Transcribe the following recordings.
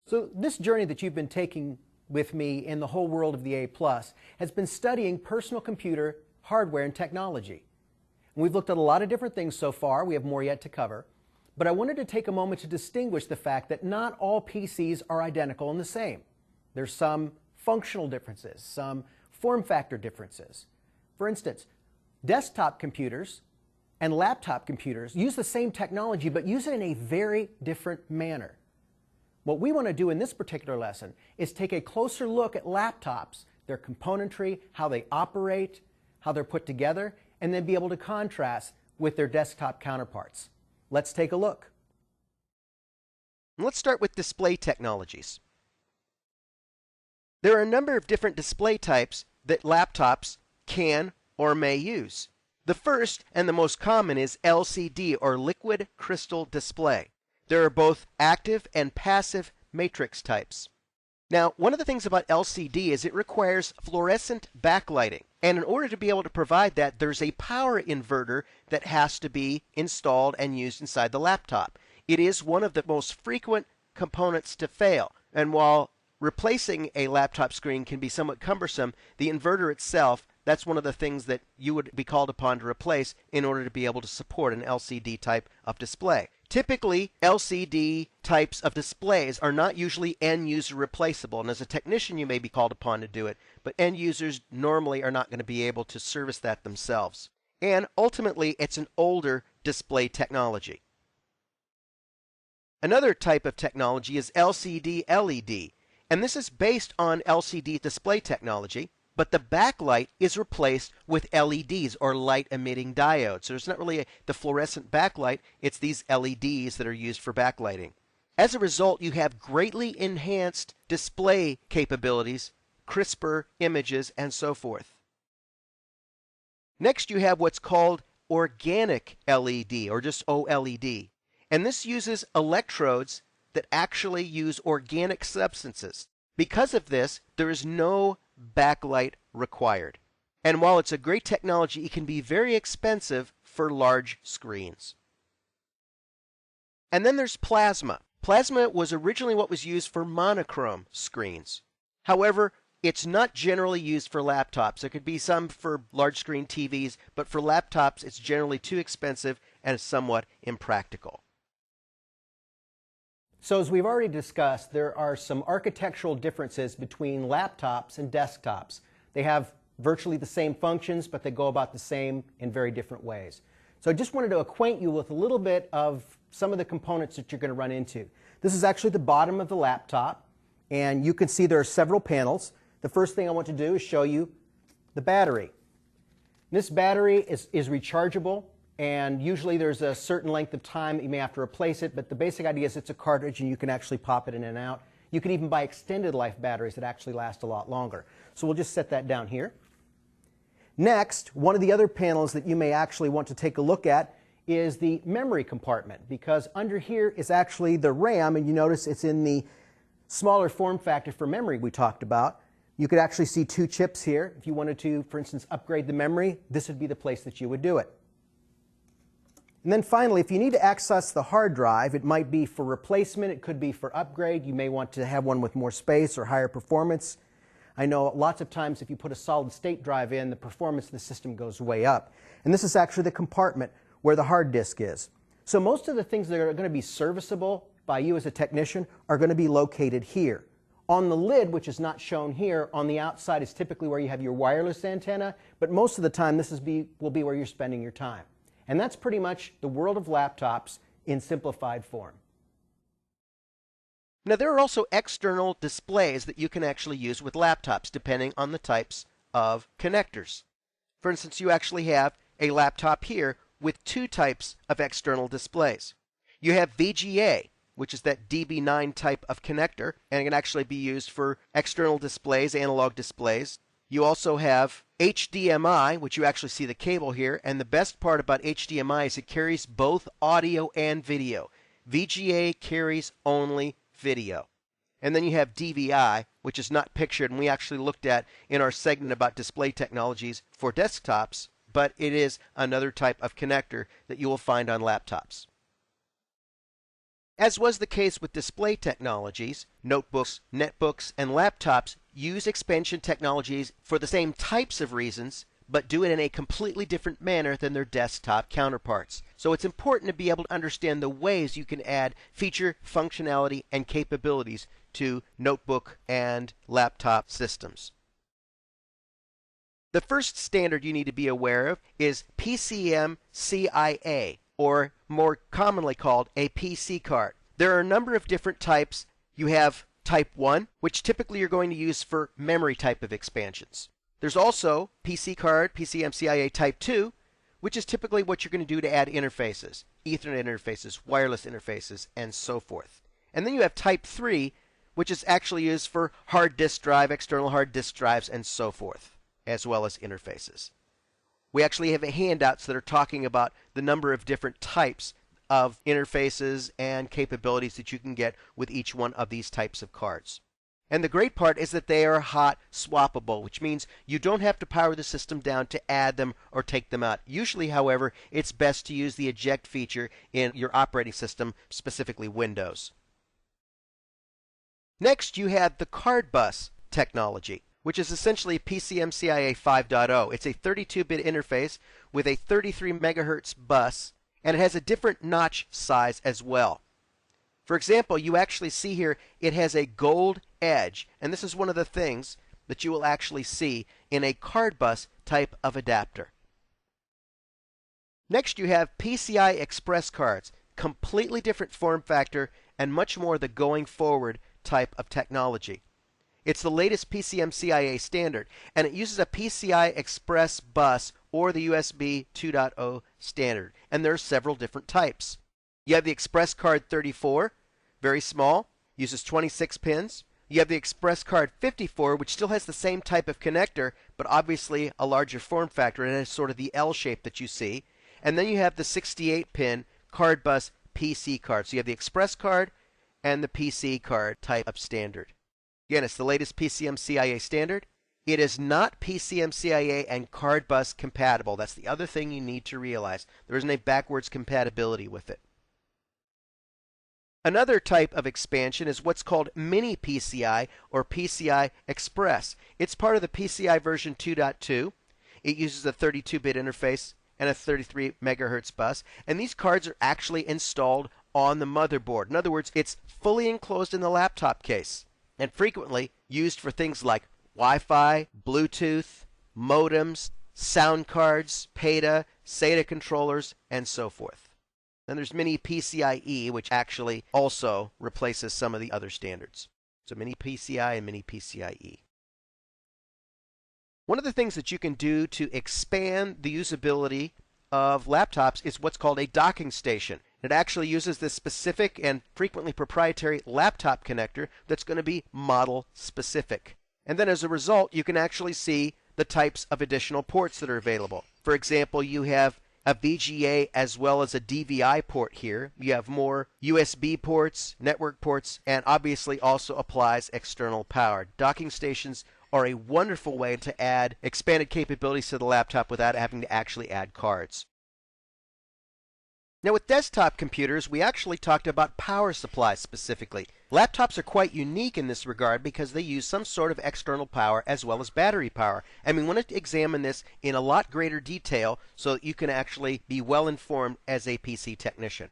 So this journey that you've been taking with me in the whole world of the A+ has been studying personal computer hardware and technology. And we've looked at a lot of different things so far. We have more yet to cover. But I wanted to take a moment to distinguish the fact that not all PCs are identical and the same. There's some functional differences, some form factor differences. For instance, desktop computers and laptop computers use the same technology but use it in a very different manner. What we want to do in this particular lesson is take a closer look at laptops, their componentry, how they operate, how they're put together, and then be able to contrast with their desktop counterparts. Let's take a look. Let's start with display technologies. There are a number of different display types that laptops can or may use. The first and the most common is LCD, or liquid crystal display. There are both active and passive matrix types. Now, one of the things about LCD is it requires fluorescent backlighting. And in order to be able to provide that, there's a power inverter that has to be installed and used inside the laptop. It is one of the most frequent components to fail. And while replacing a laptop screen can be somewhat cumbersome, the inverter itself, that's one of the things that you would be called upon to replace in order to be able to support an LCD type of display. Typically, LCD types of displays are not usually end-user replaceable, and as a technician you may be called upon to do it, but end users normally are not going to be able to service that themselves. And ultimately, it's an older display technology. Another type of technology is LCD LED, and this is based on LCD display technology, but the backlight is replaced with LEDs, or light-emitting diodes. So it's not really the fluorescent backlight, it's these LEDs that are used for backlighting. As a result, you have greatly enhanced display capabilities, crisper images, and so forth. Next, you have what's called organic LED, or just OLED. And this uses electrodes that actually use organic substances. Because of this, there is no backlight required. And while it's a great technology, it can be very expensive for large screens. And then there's plasma. Plasma was originally what was used for monochrome screens. However, it's not generally used for laptops. There could be some for large screen TVs, but for laptops it's generally too expensive and somewhat impractical. So as we've already discussed, there are some architectural differences between laptops and desktops. They have virtually the same functions, but they go about the same in very different ways. So I just wanted to acquaint you with a little bit of some of the components that you're going to run into. This is actually the bottom of the laptop, and you can see there are several panels. The first thing I want to do is show you the battery. This battery is rechargeable. And usually there's a certain length of time that you may have to replace it, but the basic idea is it's a cartridge and you can actually pop it in and out. You can even buy extended life batteries that actually last a lot longer. So we'll just set that down here. Next, one of the other panels that you may actually want to take a look at is the memory compartment, because under here is actually the RAM, and you notice it's in the smaller form factor for memory we talked about. You could actually see two chips here. If you wanted to, for instance, upgrade the memory, this would be the place that you would do it. And then finally, if you need to access the hard drive, it might be for replacement, it could be for upgrade. You may want to have one with more space or higher performance. I know lots of times if you put a solid state drive in, the performance of the system goes way up. And this is actually the compartment where the hard disk is. So most of the things that are going to be serviceable by you as a technician are going to be located here. On the lid, which is not shown here, on the outside is typically where you have your wireless antenna, but most of the time this will be where you're spending your time. And that's pretty much the world of laptops in simplified form. Now, there are also external displays that you can actually use with laptops depending on the types of connectors. For instance, you actually have a laptop here with two types of external displays. You have VGA, which is that DB9 type of connector, and it can actually be used for external displays, analog displays. You also have HDMI, which you actually see the cable here, and the best part about HDMI is it carries both audio and video. VGA carries only video. And then you have DVI, which is not pictured, and we actually looked at in our segment about display technologies for desktops, but it is another type of connector that you will find on laptops. As was the case with display technologies, notebooks, netbooks, and laptops use expansion technologies for the same types of reasons, but do it in a completely different manner than their desktop counterparts. So it's important to be able to understand the ways you can add feature, functionality, and capabilities to notebook and laptop systems. The first standard you need to be aware of is PCM-CIA, or more commonly called a PC card. There are a number of different types. You have Type 1, which typically you're going to use for memory type of expansions. There's also PC card, PCM-CIA Type 2, which is typically what you're going to do to add interfaces, Ethernet interfaces, wireless interfaces, and so forth. And then you have Type 3, which is actually used for hard disk drive, external hard disk drives, and so forth, as well as interfaces. We actually have handouts that are talking about the number of different types of interfaces and capabilities that you can get with each one of these types of cards. And the great part is that they are hot swappable, which means you don't have to power the system down to add them or take them out. Usually, however, it's best to use the eject feature in your operating system, specifically Windows. Next, you have the card bus technology, which is essentially PCM-CIA 5.0. It's a 32-bit interface with a 33 megahertz bus, and it has a different notch size as well. For example, you actually see here it has a gold edge, and this is one of the things that you will actually see in a card bus type of adapter. Next, you have PCI Express cards, completely different form factor and much more the going forward type of technology. It's the latest PCM-CIA standard, and it uses a PCI Express bus or the USB 2.0 standard, and there are several different types. You have the Express Card 34, very small, uses 26 pins. You have the Express Card 54, which still has the same type of connector, but obviously a larger form factor, and it has sort of the L shape that you see. And then you have the 68-pin Card Bus PC card. So you have the Express Card and the PC card type of standard. Again, it's the latest PCM-CIA standard. It is not PCM-CIA and card bus compatible. That's the other thing you need to realize. There isn't a backwards compatibility with it. Another type of expansion is what's called Mini PCI or PCI Express. It's part of the PCI version 2.2. It uses a 32-bit interface and a 33 megahertz bus, and these cards are actually installed on the motherboard. In other words, it's fully enclosed in the laptop case, and frequently used for things like Wi-Fi, Bluetooth, modems, sound cards, PATA, SATA controllers, and so forth. Then there's Mini PCIe, which actually also replaces some of the other standards. So Mini PCI and Mini PCIe. One of the things that you can do to expand the usability of laptops is what's called a docking station. It actually uses this specific and frequently proprietary laptop connector that's going to be model specific. And then as a result, you can actually see the types of additional ports that are available. For example, you have a VGA as well as a DVI port here. You have more USB ports, network ports, and obviously also applies external power. Docking stations are a wonderful way to add expanded capabilities to the laptop without having to actually add cards. Now with desktop computers, we actually talked about power supplies specifically. Laptops are quite unique in this regard because they use some sort of external power as well as battery power. And we want to examine this in a lot greater detail so that you can actually be well informed as a PC technician.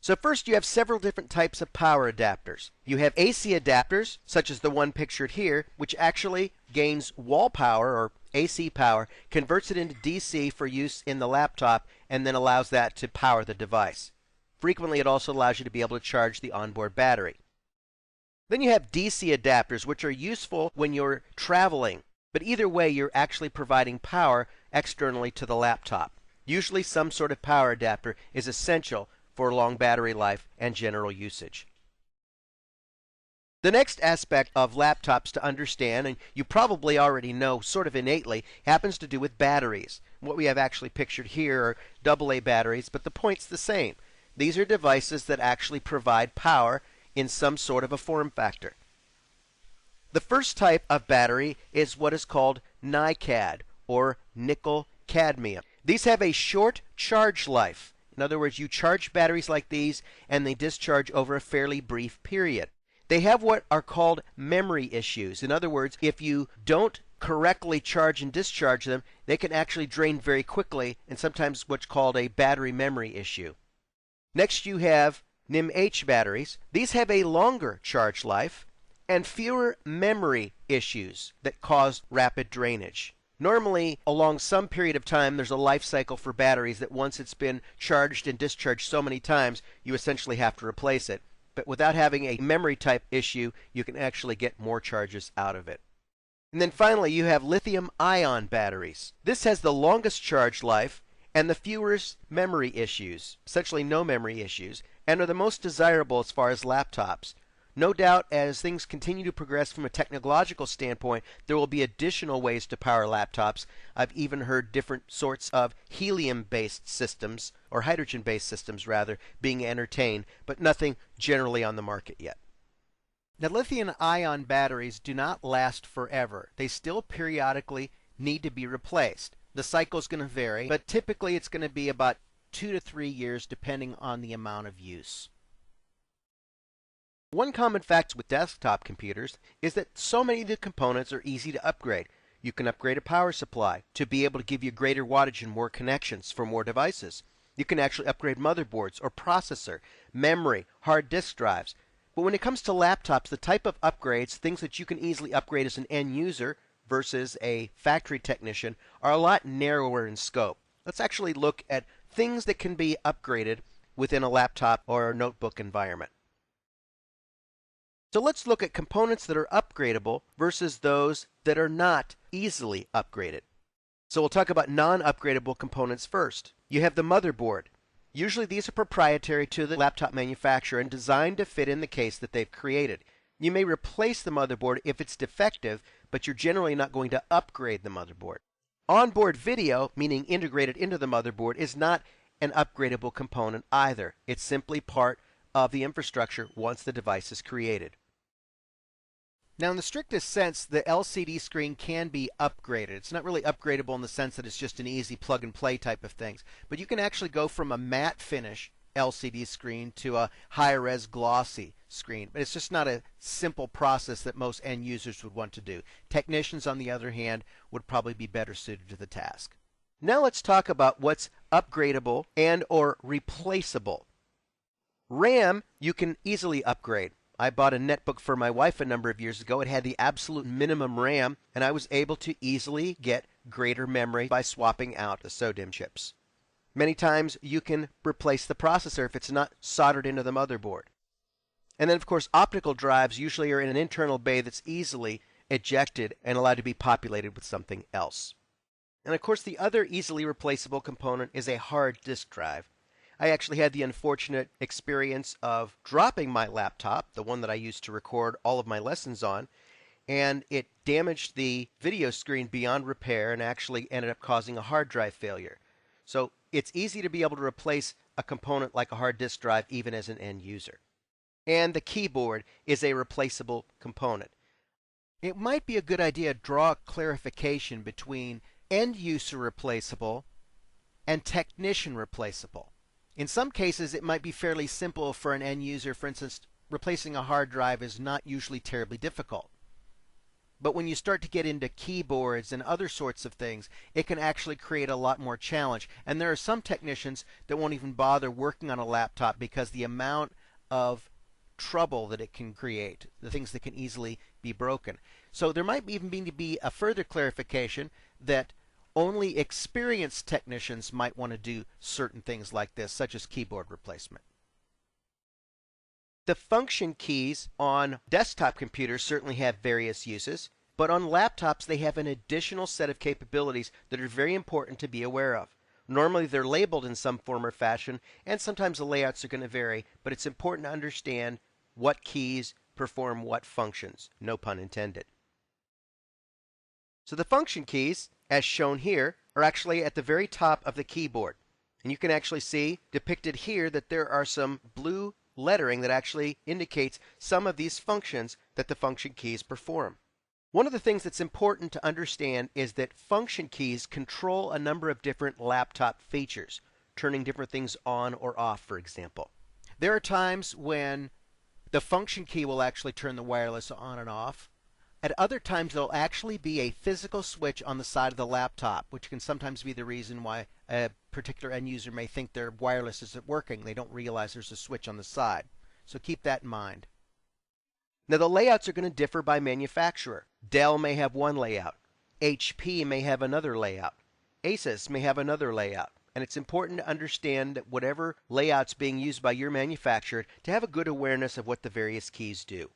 So first you have several different types of power adapters. You have AC adapters, such as the one pictured here, which actually gains wall power or AC power, converts it into DC for use in the laptop, and then allows that to power the device. Frequently, it also allows you to be able to charge the onboard battery. Then you have DC adapters, which are useful when you're traveling, but either way, you're actually providing power externally to the laptop. Usually, some sort of power adapter is essential for long battery life and general usage. The next aspect of laptops to understand, and you probably already know sort of innately, happens to do with batteries. What we have actually pictured here are AA batteries, but the point's the same. These are devices that actually provide power in some sort of a form factor. The first type of battery is what is called NiCad, or nickel cadmium. These have a short charge life. In In other words, you charge batteries like these and they discharge over a fairly brief period. They have what are called memory issues. In other words, if you don't correctly charge and discharge them, they can actually drain very quickly, and sometimes what's called a battery memory issue. Next you have NIMH batteries. These have a longer charge life and fewer memory issues that cause rapid drainage. Normally, along some period of time, there's a life cycle for batteries that once it's been charged and discharged so many times, you essentially have to replace it. But without having a memory type issue, you can actually get more charges out of it. And then finally, you have lithium-ion batteries. This has the longest charge life and the fewest memory issues, essentially no memory issues, and are the most desirable as far as laptops. No doubt, as things continue to progress from a technological standpoint, there will be additional ways to power laptops. I've even heard different sorts of helium-based systems, or hydrogen-based systems rather, being entertained, but nothing generally on the market yet. Now, lithium-ion batteries do not last forever. They still periodically need to be replaced. The cycle is going to vary, but typically it's going to be about 2 to 3 years depending on the amount of use. One common fact with desktop computers is that so many of the components are easy to upgrade. You can upgrade a power supply to be able to give you greater wattage and more connections for more devices. You can actually upgrade motherboards or processor, memory, hard disk drives. But when it comes to laptops, the type of upgrades, things that you can easily upgrade as an end user versus a factory technician, are a lot narrower in scope. Let's actually look at things that can be upgraded within a laptop or a notebook environment. So let's look at components that are upgradable versus those that are not easily upgraded. So we'll talk about non-upgradable components first. You have the motherboard. Usually these are proprietary to the laptop manufacturer and designed to fit in the case that they've created. You may replace the motherboard if it's defective, but you're generally not going to upgrade the motherboard. Onboard video, meaning integrated into the motherboard, is not an upgradable component either. It's simply part of the infrastructure once the device is created. Now, in the strictest sense, the LCD screen can be upgraded. It's not really upgradable in the sense that it's just an easy plug-and-play type of things. But you can actually go from a matte finish LCD screen to a high-res glossy screen. But it's just not a simple process that most end users would want to do. Technicians, on the other hand, would probably be better suited to the task. Now let's talk about what's upgradable and or replaceable. RAM, you can easily upgrade. I bought a netbook for my wife a number of years ago. It had the absolute minimum RAM, and I was able to easily get greater memory by swapping out the SODIMM chips. Many times you can replace the processor if it's not soldered into the motherboard. And then, of course, optical drives usually are in an internal bay that's easily ejected and allowed to be populated with something else. And, of course, the other easily replaceable component is a hard disk drive. I actually had the unfortunate experience of dropping my laptop, the one that I used to record all of my lessons on, and it damaged the video screen beyond repair and actually ended up causing a hard drive failure. So it's easy to be able to replace a component like a hard disk drive even as an end user. And the keyboard is a replaceable component. It might be a good idea to draw a clarification between end user replaceable and technician replaceable. In some cases, it might be fairly simple for an end user. For instance, replacing a hard drive is not usually terribly difficult. But when you start to get into keyboards and other sorts of things, it can actually create a lot more challenge. And there are some technicians that won't even bother working on a laptop because the amount of trouble that it can create, the things that can easily be broken. So there might even need to be a further clarification that only experienced technicians might want to do certain things like this, such as keyboard replacement. The function keys on desktop computers certainly have various uses, but on laptops they have an additional set of capabilities that are very important to be aware of. Normally they're labeled in some form or fashion, and sometimes the layouts are going to vary, but it's important to understand what keys perform what functions, no pun intended. So the function keys, as shown here, are actually at the very top of the keyboard. And you can actually see depicted here that there are some blue lettering that actually indicates some of these functions that the function keys perform. One of the things that's important to understand is that function keys control a number of different laptop features. turning different things on or off, for example. There are times when the function key will actually turn the wireless on and off. At other times, there'll actually be a physical switch on the side of the laptop, which can sometimes be the reason why a particular end user may think their wireless isn't working. They don't realize there's a switch on the side. So keep that in mind. Now, the layouts are going to differ by manufacturer. Dell may have one layout. HP may have another layout. Asus may have another layout. And it's important to understand that whatever layout's being used by your manufacturer, to have a good awareness of what the various keys do.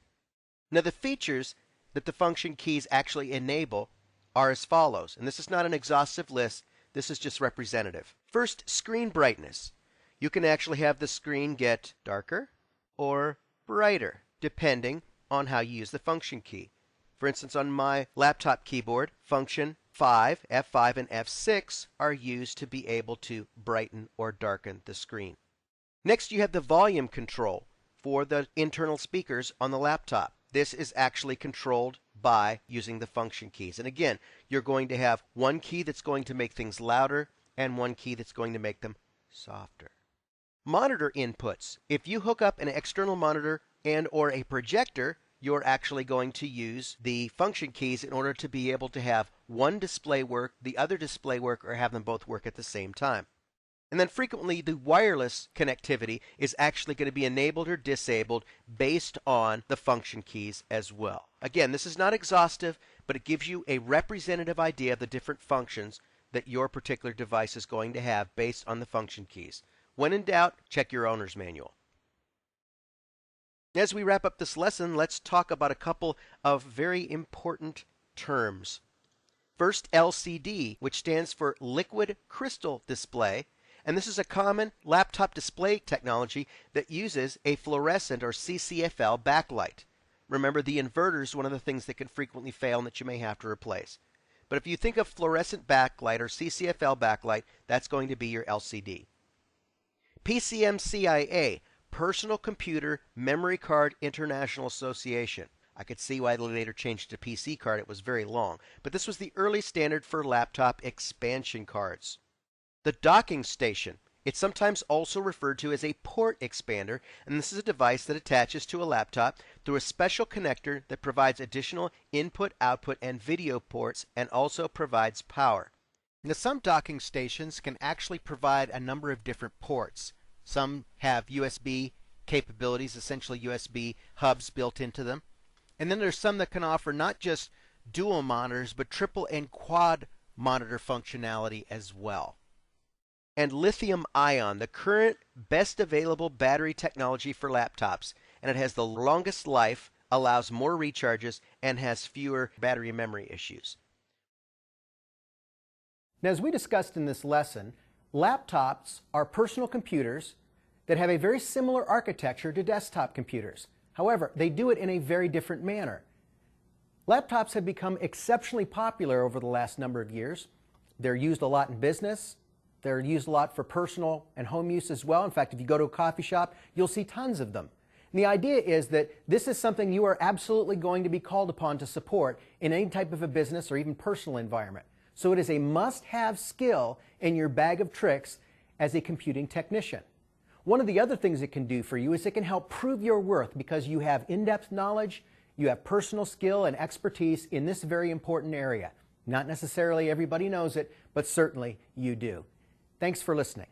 Now, the features that the function keys actually enable are as follows. And this is not an exhaustive list. This is just representative. First, screen brightness. You can actually have the screen get darker or brighter, depending on how you use the function key. For instance, on my laptop keyboard, function 5, F5, and F6 are used to be able to brighten or darken the screen. Next, you have the volume control for the internal speakers on the laptop. This is actually controlled by using the function keys. And again, you're going to have one key that's going to make things louder and one key that's going to make them softer. Monitor inputs. If you hook up an external monitor and or a projector, you're actually going to use the function keys in order to be able to have one display work, the other display work, or have them both work at the same time. And then frequently the wireless connectivity is actually going to be enabled or disabled based on the function keys as well. Again, this is not exhaustive, but it gives you a representative idea of the different functions that your particular device is going to have based on the function keys. When in doubt, check your owner's manual. As we wrap up this lesson, let's talk about a couple of very important terms. First, LCD, which stands for liquid crystal display. And this is a common laptop display technology that uses a fluorescent or CCFL backlight. Remember, the inverter is one of the things that can frequently fail and that you may have to replace. But if you think of fluorescent backlight or CCFL backlight, that's going to be your LCD. PCMCIA, Personal Computer Memory Card International Association. I could see why they later changed to PC card. It was very long. But this was the early standard for laptop expansion cards. The docking station. It's sometimes also referred to as a port expander, and this is a device that attaches to a laptop through a special connector that provides additional input, output, and video ports, and also provides power. Now, some docking stations can actually provide a number of different ports. Some have USB capabilities, essentially USB hubs built into them. And then there's some that can offer not just dual monitors, but triple and quad monitor functionality as well. And lithium ion, the current best available battery technology for laptops, and it has the longest life, allows more recharges, and has fewer battery memory issues. Now, as we discussed in this lesson, laptops are personal computers that have a very similar architecture to desktop computers. However, they do it in a very different manner. Laptops have become exceptionally popular over the last number of years. They're used a lot in business. They're used a lot for personal and home use as well. In fact, if you go to a coffee shop, you'll see tons of them. And the idea is that this is something you are absolutely going to be called upon to support in any type of a business or even personal environment. So it is a must-have skill in your bag of tricks as a computing technician. One of the other things it can do for you is it can help prove your worth because you have in-depth knowledge, you have personal skill and expertise in this very important area. Not necessarily everybody knows it, but certainly you do. Thanks for listening.